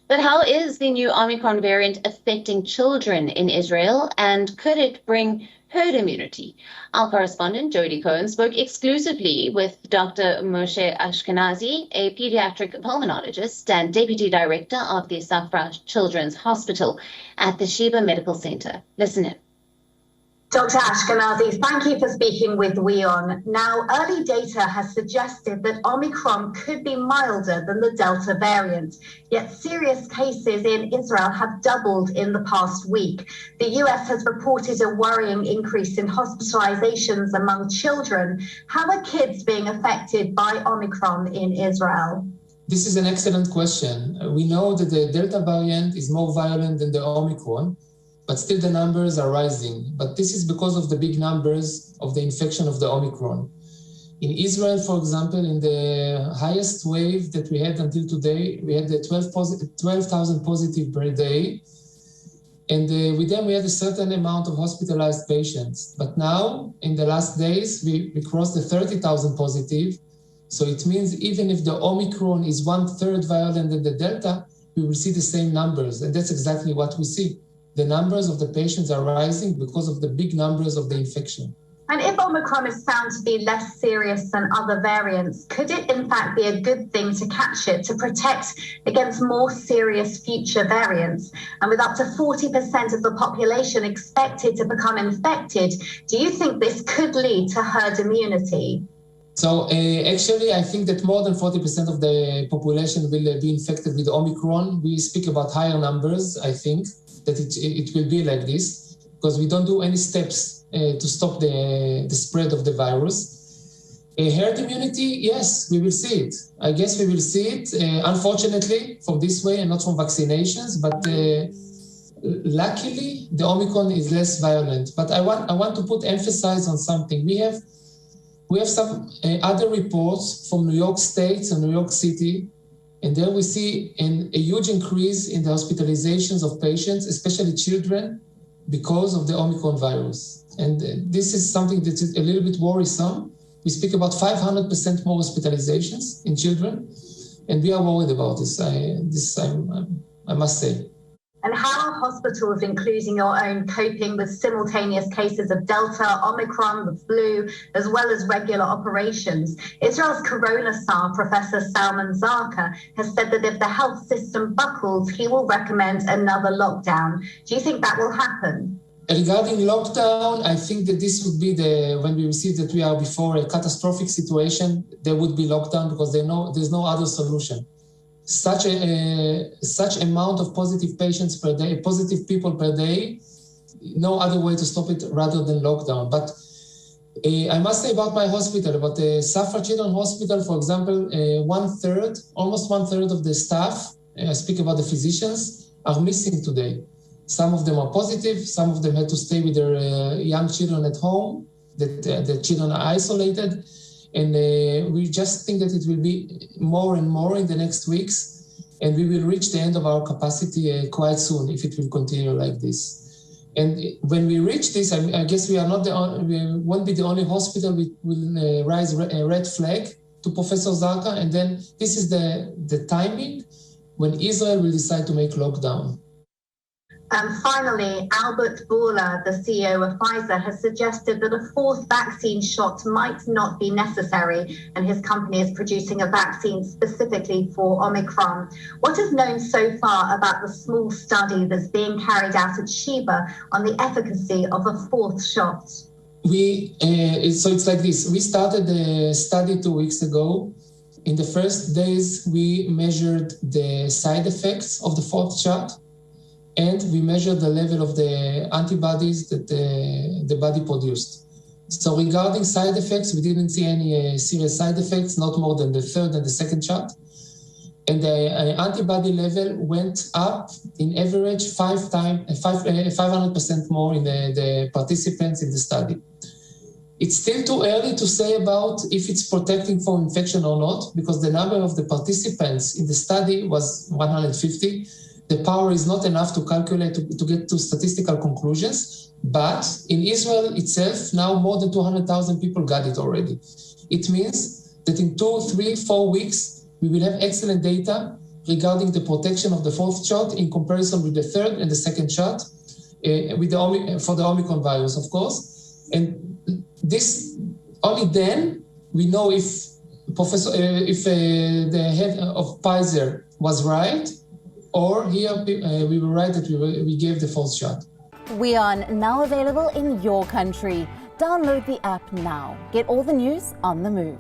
But how is the new Omicron variant affecting children in Israel, and could it bring herd immunity? Our correspondent, Jodie Cohen, spoke exclusively with Dr Moshe Ashkenazi, a pediatric pulmonologist and deputy director of the Safra Children's Hospital at the Sheba Medical Center. Listen in. Dr. Ashkenazi, thank you for speaking with WION. Now, early data has suggested that Omicron could be milder than the Delta variant, yet serious cases in Israel have doubled in the past week. The US has reported a worrying increase in hospitalizations among children. How are kids being affected by Omicron in Israel? This is an excellent question. We know that the Delta variant is more violent than the Omicron, but still the numbers are rising. But this is because of the big numbers of the infection of the Omicron. In Israel, for example, in the highest wave that we had until today, we had 12,000 positive per day. And with them, we had a certain amount of hospitalized patients. But now, in the last days, we crossed the 30,000 positive. So it means even if the Omicron is 1/3 violent than the Delta, we will see the same numbers. And that's exactly what we see. The numbers of the patients are rising because of the big numbers of the infection. And if Omicron is found to be less serious than other variants, could it in fact be a good thing to catch it, to protect against more serious future variants? And with up to 40% of the population expected to become infected, do you think this could lead to herd immunity? So actually, I think that more than 40% of the population will be infected with Omicron. We speak about higher numbers, I think, that it will be like this, because we don't do any steps to stop the spread of the virus. Herd immunity, yes, we will see it. I guess we will see it, unfortunately, from this way and not from vaccinations, but luckily, the Omicron is less violent. But I want to put emphasis on something. We have some other reports from New York State and New York City, and there we see a huge increase in the hospitalizations of patients, especially children, because of the Omicron virus. And this is something that's a little bit worrisome. We speak about 500% more hospitalizations in children, and we are worried about this. I must say. And how are hospitals, including your own, coping with simultaneous cases of Delta, Omicron, the flu, as well as regular operations? Israel's corona czar, Professor Salman Zarka, has said that if the health system buckles, he will recommend another lockdown. Do you think that will happen? Regarding lockdown, I think that this would be when we receive that we are before a catastrophic situation, there would be lockdown because there's no other solution. Such amount of positive patients per day, positive people per day, no other way to stop it rather than lockdown. But I must say about my hospital, about the Safra Children's Hospital, for example, almost one third of the staff, I speak about the physicians, are missing today. Some of them are positive, some of them had to stay with their young children at home, that the children are isolated. And we just think that it will be more and more in the next weeks, and we will reach the end of our capacity quite soon if it will continue like this. And when we reach this, I guess we won't be the only hospital. We will raise a red flag to Professor Zarka, and then this is the timing when Israel will decide to make lockdown. And finally, Albert Bourla, the CEO of Pfizer, has suggested that a fourth vaccine shot might not be necessary, and his company is producing a vaccine specifically for Omicron. What is known so far about the small study that's being carried out at Sheba on the efficacy of a fourth shot? So it's like this. We started the study 2 weeks ago. In the first days, we measured the side effects of the fourth shot, and we measured the level of the antibodies that the body produced. So regarding side effects, we didn't see any serious side effects, not more than the third and the second shot. And the antibody level went up in average 500% more in the participants in the study. It's still too early to say about if it's protecting from infection or not, because the number of the participants in the study was 150. The power is not enough to calculate, to get to statistical conclusions. But in Israel itself, now more than 200,000 people got it already. It means that in 2, 3, 4 weeks, we will have excellent data regarding the protection of the fourth shot in comparison with the third and the second shot for the Omicron virus, of course. And this only then we know if the head of Pfizer was right, or here we were right that we gave the fourth shot. WION, now available in your country. Download the app now. Get all the news on the move.